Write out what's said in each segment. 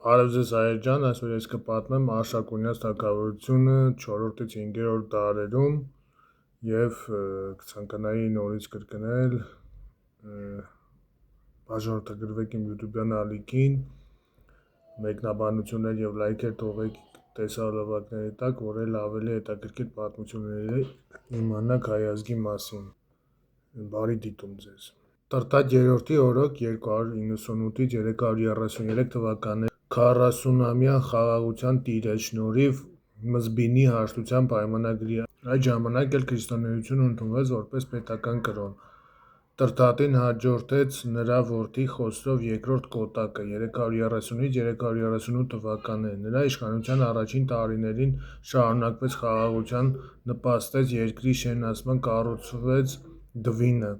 Հարև ձեզ Հայեր ջան, այսօր ես կպատմեմ Արշակունյաց թագավորությունը 4-ից 5-րդ դարերում և կցանկանայի նորից կրկնել, բաժանորդագրվեք իմ YouTube-յան ալիքին, մեկնաբանություններ և լայքեր թողեք տեսահոլովակների տակ, որ էլ ավելի հետաքրքիր պատմությունների իմանաք հայ ազգի մասին։ Բարի դիտում ձեզ։ Տրտա 3-րդի օրոք 298-ից 333 թվականների 40-ամյա խաղաղության տիրոջ շնորհիվ Մզբինի հաշտության պայմանագրի այդ ժամանակ էլ քրիստոնեությունը ընդունվեց որպես պետական կրոն։ Տրտատին հաջորդեց նրա որդի Խոսրով II Կոտակը 330-ից 338 թվականներ։ Նրա իշխանության առաջին տարիներին շարունակվեց խաղաղության, նպաստեց երկրի շենացման, կառուցվեց Դվինը,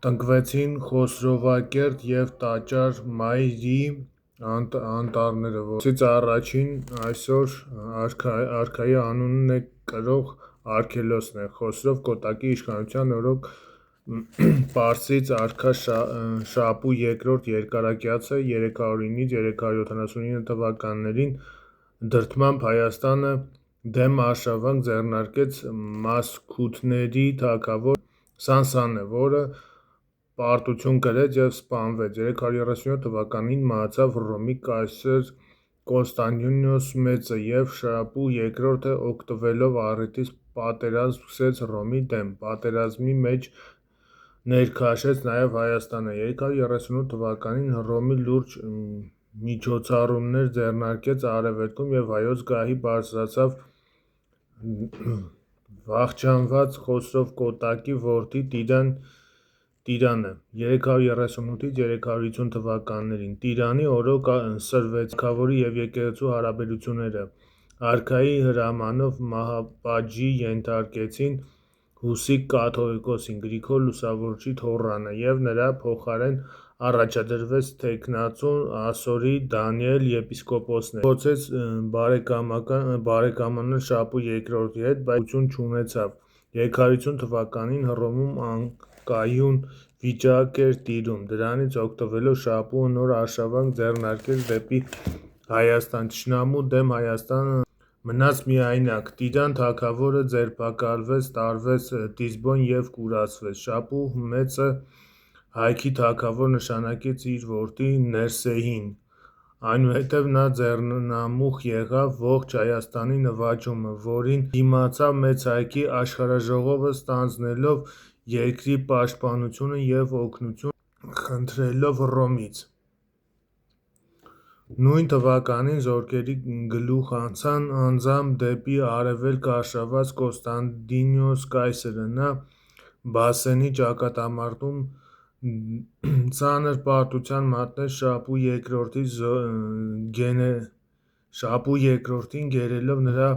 տնկվեցին Խոսրովակերտ և Տաճար Մայրի անտառները, որոնցից առաջինը այսօր արքայի անունն կրող Արգելոսն է։ Խոսրով Կոտակի իշխանության օրոք պարսից արքա Շապու II երկարակյացը 309-ից 379 թվականներին դրդմամբ Հայաստանը դեմ արշավանք ձեռնարկեց Մասքութների թագավոր Սասանը, որը պարտություն կրեց և սպանվեց։ 337 թվականին մահացավ Հռոմի կայսր Կոնստանտինոս Մեծը, և Շապու II-ը օգտվելով առիթից պատերազմ սկսեց Հռոմի դեմ։ Պատերազմի մեջ ներքաշեց նաև Հայաստանը։ 338 թվականին Հռոմը լուրջ միջոցառումներ ձեռնարկեց արևելքում և հայոց գահի բարձրացավ վախճանված Խոսրով Կոտակի որդի Տիրանը 338-ից 350 թվականներին։ Տիրանի օրոք սրվեցին թագավորի և եկեղեցու հարաբերությունները, արքայի հրամանով մահապատժի ենթարկեցին Հուսիկ կաթողիկոսին, Գրիգոր Լուսավորչի թոռանը, և նրա փոխարեն առաջադրվեց թեկնածու Ասորի Դանիել եպիսկոպոսը։ Նա փորձեց բարեկամանալ Շապու II-ի հետ, բայց ուղղություն չունեցավ։ 350 թվականին Հռոմում անկայուն վիճակ էր տիրում։ Դրանից օգտվելով Շապուը նոր արշավանք ձեռնարկեց դեպի Հայաստան։ Թշնամու դեմ Հայաստանը մնաց միայնակ։ Տիրան թագավորը ձերբակալվեց, տարվեց Տիզբոն և կուրացվեց։ Շապու մեծը Հայքի թագավոր նշանակեց իր որդի Ներսեհին, այնուհետև նա ձեռնամուխ եղավ ողջ Հայաստանի նվաճումը, որին դիմացավ Մեծ Հայքի աշխարհաժողովը, ստանձնելով երկրի պաշտպանությունը և օգնություն խնդրելով Հռոմից։ Նույն թվականին զորքերի գլուխ անցան անձամբ դեպի արևելք արշաված Կոնստանտինոս կայսրը։ Նա Բասենի ճակատամարտում ծանր պարտության մատնեց Շապու II-ին, գերելով նրա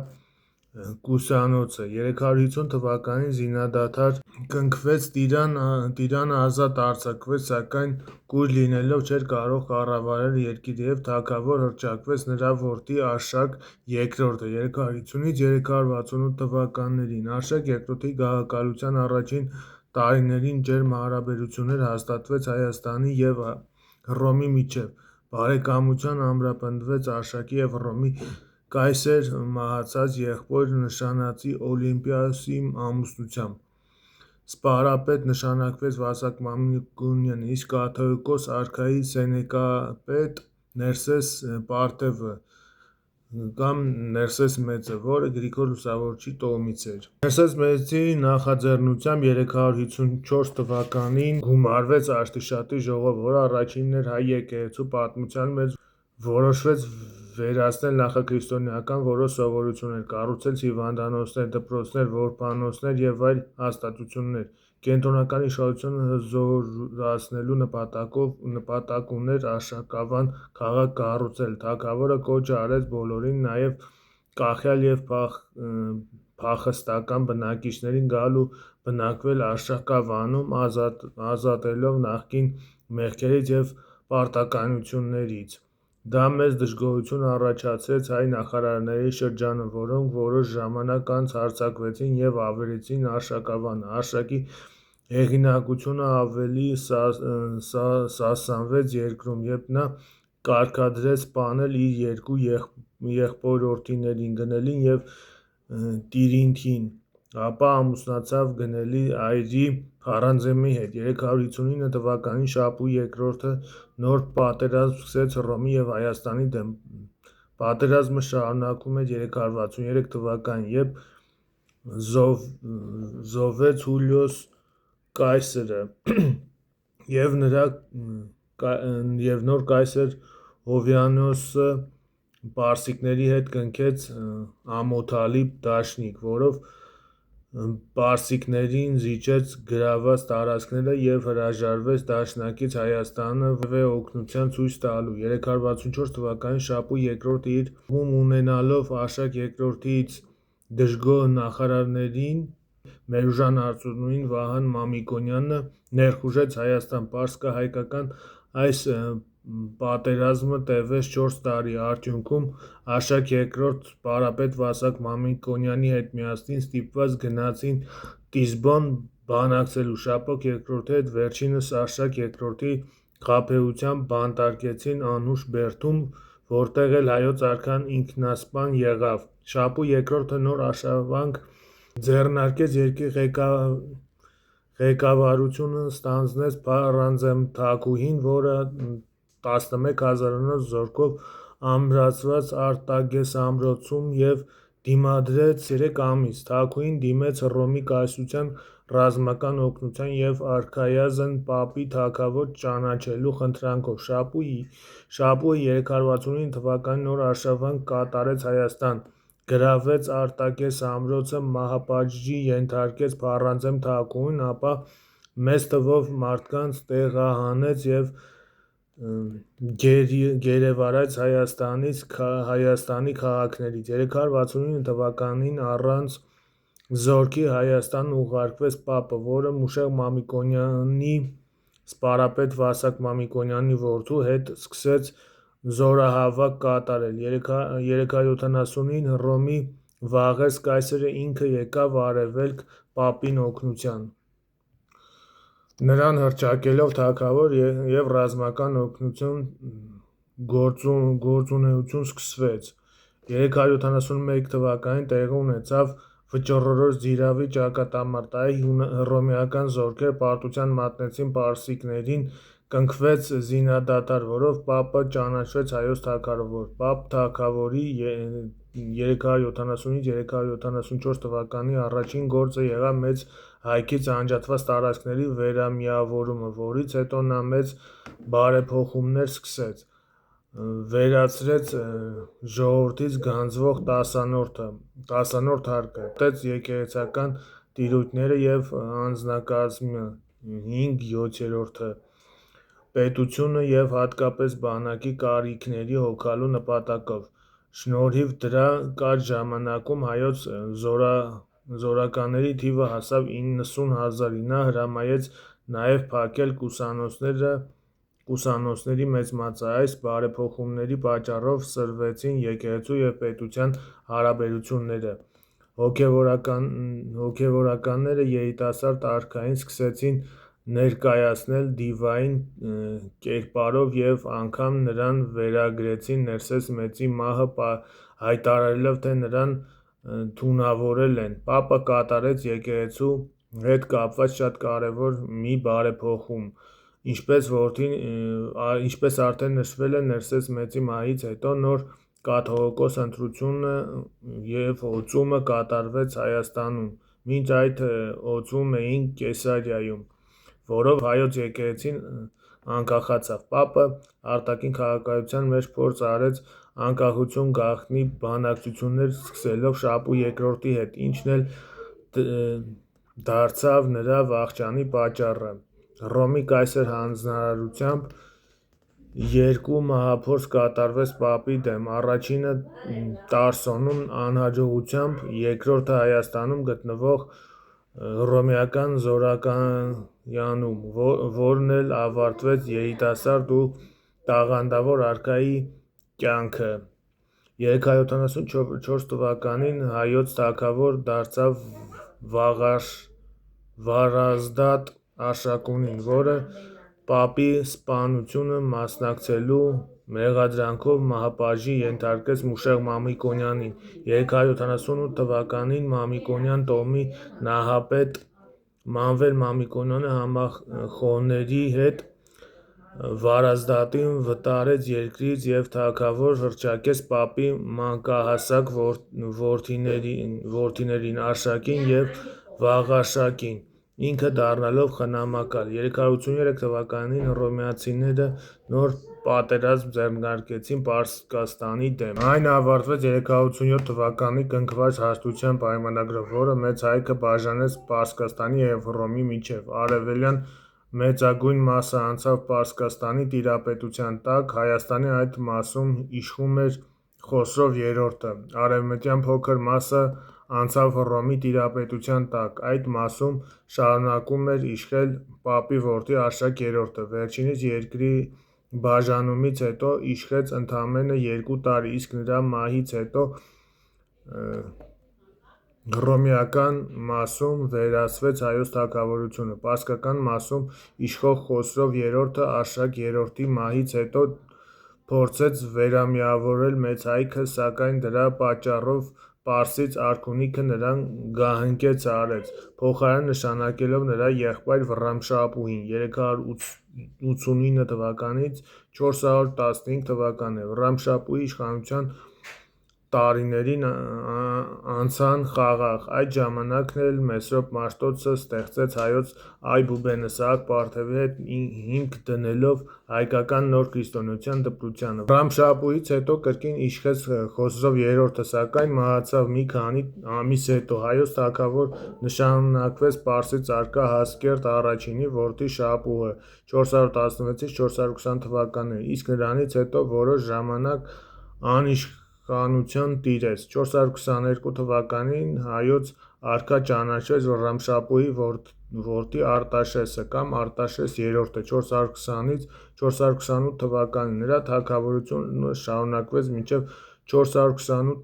կուսանոցը։ 350 թվականին զինադադար կնքվեց, Տիրանը ազատ արձակվեց, սակայն կույր լինելով չէր կարող կառավարել երկիրը, և թագավոր հռչակվեց նրա որդի Արշակ II-ը 350-ից 368 թվականներին։ Արշակ II-ի գահակալության առաջին տարիներին ջերմ հարաբերություններ հաստատվեց Հայաստանի և Հռոմի միջև։ Բարեկամություն ամրապնդվեց Արշակի և Հռոմի կայսեր մահացած եղբոր նշանածի Օլիմպիոսի ամուսնությամբ։ Սպարապետ նշանակվեց Վասակ Մամիկոնյանը, իսկ կաթողիկոս արքայի սենյակապետ Ներսես Պարթևը (Ներսես Մեծը), որը Գրիգոր Լուսավորչի տոհմից էր։ Ներսես Մեծի նախաձեռնությամբ 354 թվականին գումարվեց Աշտիշատի ժողով, որը առաջինն էր հայ եկեղեցու պատմության մեջ։ Որոշվեց վերացնել նախաքրիստոնեական որոշ սովորություններ, կառուցել հիվանդանոցներ, դպրոցներ, որբանոցներ և այլ հաստատություններ։ Կենտրոնական իշխանությունը հզորացնելու նպատակ ուներ Արշակավան քաղաք կառուցել։ Թագավորը կոչ արեց բոլորին, նաև կախյալ և փախստական բնակիչներին գալ ու բնակվել Արշակավանում, ազատելով նախկին մեղքերից և պարտականություններից։ Դա մեծ դժգոհություն առաջացրեց հայ նախարարների շրջանում, որոնք որոշ ժամանակ անց հարձակվեցին և ավերեցին Արշակավանը։ Արշակի հեղինակությունը ավելի սասանվեց երկրում, երբ նա կարգադրեց սպանել իր երկու եղբորորդիներին՝ Գնելին և Տիրինթին, ապա ամուսնացավ Գնելի այրի Խառանձեմի հետ։ 359 թվականին Շապուհի II նոր պատերազմ սկսեց Հռոմի և Հայաստանի դեմ։ Պատերազմը շարունակվում էր 363 թվականին, երբ զոհվեց Հուլիոս կայսրը և նոր կայսր Հովիանոսը պարսիկների հետ կնքեց ամոթալի դաշնիկ, որով պարսիկներին զիջեց գրաված տարածքները և հրաժարվեց դաշնակից Հայաստանը օգնություն ցույց տալու։ 364 թվականին Շապուհի II իր հողում ունենալով Աշակ II-ից դժգոհ նախարարներին Մերուժան արծունվին Վահան Մամիկոնյանը ներխուժեց Հայաստան։ Պարսկահայկական այս պատերազմը տևեց 4 տարի։ Արդյունքում Աշակ II սպարապետ Վասակ Մամիկոնյանի հետ միասին ստիպված գնացին Տիզբոն բանակցելու։ Շապոք II-ի հետ վերջինս Աշակ II-ի խաբեությամբ բանտարկեցին Անուշ բերդում, որտեղ էլ հայոց արքան ինքնասպան եղավ։ Շապուհի II նոր արշավանք ձեռնարկեց, երկրի ղեկավարությունը ստանձնեց Փարանձեմ թագուհին, որը 11,000-անոց զորքով ամրացրեց Արտագես ամրոցում և դիմադրեց 3 ամիս։ Թագուհին դիմեց Հռոմի կայսրության ռազմական օգնության և արքայազն պապի թագավոր ճանաչելու խնդրանքով։ Շապուհի 369 թվականին նոր արշավանք կատարեց Հայաստան, գրավեց Արտագես ամրոցը, մահապատժի ենթարկեց Փարանձեմ թագուհին, ապա մեծ թվով մարդկանց տեղահանեց և գերեվարեց Հայաստանի քաղաքներից։ 369 թվականին առանց զորքի Հայաստան ուղարկվեց պապը, որը Մուշեղ Մամիկոնյանի՝ սպարապետ Վասակ Մամիկոնյանի որդու, հետ սկսեց զորահավաք կատարել։ 370-ին Հռոմի Վաղես կայսրը ինքը եկավ Արևելք պապին օգնության։ Նրան հռչակելով թագավոր և ռազմական գործունեություն սկսվեց։ 371 թվականին տեղի ունեցավ Վճռորոշ ձիრავի ճակատամարտ։ Հռոմեական զորքերը պարտության մատնեցին պարսիկներին, կնքվեց զինադադար, որով պապը ճանաչվեց հայոց թագավոր։ Պապ թագավորի 370-374 թվականի առաջին գործը եղավ մեծ հայքից անջատված տարածքների վերամիավորումը, որից հետո նա մեծ բարեփոխումներ սկսեց։ Վերացրեց ժողովրդից գանձվող 10-րդ հարկը, կրտեց եկեղեցական տիրույթները և անձնակազմը (5/7), պետությունը և հատկապես բանակի կարիքների հոգալու նպատակով։ Շնորհիվ դրա կարճ ժամանակում հայոց զորականների թիվը հասավ 90,000-ի։ Նա հրամայեց նաև փակել կուսանոցների մեծ մասը։ Այս բարեփոխումների պատճառով սրվեցին եկեղեցու և պետության հարաբերությունները։ Հոգևորականները երիտասարդ արքային սկսեցին ներկայացնել դիվային կերպարով և անգամ նրան վերագրեցին Ներսես Մեծի մահը, հայտարարելով, թե նրան թունավորել են։ Պապը կատարեց եկեղեցու հետ կապված շատ կարևոր մի բարեփոխում։ Ինչպես արդեն նշվել է, Ներսես Մեծի մահից հետո նոր կաթողիկոս ընտրությունը և օծումը կատարվեց Հայաստանում, մինչ այդ օծվում էին Կեսարիայում, որով հայոց եկեղեցին անկախացավ։ Պապը արտաքին քաղաքականության մեջ փորձ արեց անկախություն գաղտնի բանակցություններ սկսելով Շապուհի II-ի հետ, ինչն էլ դարձավ նրա վախճանի պատճառը։ Հռոմի կայսր հանձնարարությամբ 2 մահափորձ կատարվեց պապի դեմ, առաջինը Տարսոնում անհաջողությամբ, երկրորդը Հայաստանում գտնվող հռոմեական զորակայանում, որն էլ ավարտվեց երիտասարդ ու տաղանդավոր արքայի կյանքը։ 374 թվականին հայոց թագավոր դարձավ Վարազդատ Արշակունին, որը պապի սպանությանը մասնակցելու մեղադրանքով մահապատժի ենթարկեց Մուշեղ Մամիկոնյանին։ 378 թվականին Մամիկոնյան տոհմի նահապետ Մանվել Մամիկոնյանը համախոհների հետ Վարազդատին վտարեց երկրից և թագավոր հռչակեց պապի մանկահասակ որդիներին Արշակին և Վաղարշակին, ինքը դառնալով խնամակալ։ 383 թվականին հռոմեացիները նոր պատերազմ ձեռնարկեցին Պարսկաստանի դեմ։ Այն ավարտվեց 387 թվականի կնքված հաստության պայմանագրով, որը Մեծ Հայքը բաժանեց Պարսկաստանի և Հռոմի միջև։ Արևելյան մեծագույն մասը անցավ Պարսկաստանի տիրապետության տակ, Հայաստանի այդ մասում իշխում էր Խոսրով III-ը, արևմտյան փոքր մասը անցավ Հռոմի տիրապետության տակ, այդ մասում շարունակում էր իշխել պապի որդի Արշակ III-ը։ Վերջինիս երկրի բաժանումից հետո իշխեց ընդամենը 2 տարի, իսկ նրա մահից հետո հռոմեական մասում վերացվեց Հայոց թագավորությունը։ Պարսկական մասում իշխող Խոսրով III-ը Արշակ III-ի մահից հետո փորձեց վերամիավորել Մեծ Հայքը, սակայն դրա պատճառով Պարսից արքունիքը նրան գահընկեց արեց, փոխարեն նշանակելով նրա եղբայր Վռամշապուհին։ 389 թվականից 415 թվական Վռամշապուհի իշխանության տարիներին անցան խաղաղ։ Այդ ժամանակն էլ Մեսրոպ Մաշտոցը ստեղծեց հայոց Այբուբենը Սահակ Պարթևի հետ հիմք դնելով հայկական նոր քրիստոնեության դպրությանը։ Վռամշապուհից հետո կրկին իշխեց Խոսրով III-ը, սակայն մահացավ մի քանի ամիս հետո։ Հայոց թագավոր նշանակվեց պարսից արքա Հասկերտ I-ի որդի Շապուհը 416-ից 420 թվականներ, իսկ նրանից հետո որոշ ժամանակ անիշխանություն տիրեց։ 422 թվականին հայոց արքա ճանաչվեց Վռամշապուհի որդի Արտաշեսը կամ Արտաշես III 420-ից 428 թվականներ։ Նրա թագավորությունը շարունակվեց մինչև 428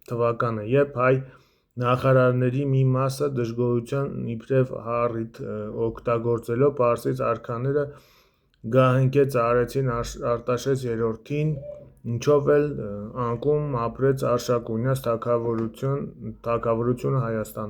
թվականը, երբ հայ նախարարների մի մասը դժգոհության իբրև առիթ օգտագործելով պարսից արքաները գահընկեց արեցին Արտաշես III-ին, ինչով էլ անկում ապրեց Արշակունյաց թագավորությունը Հայաստանում։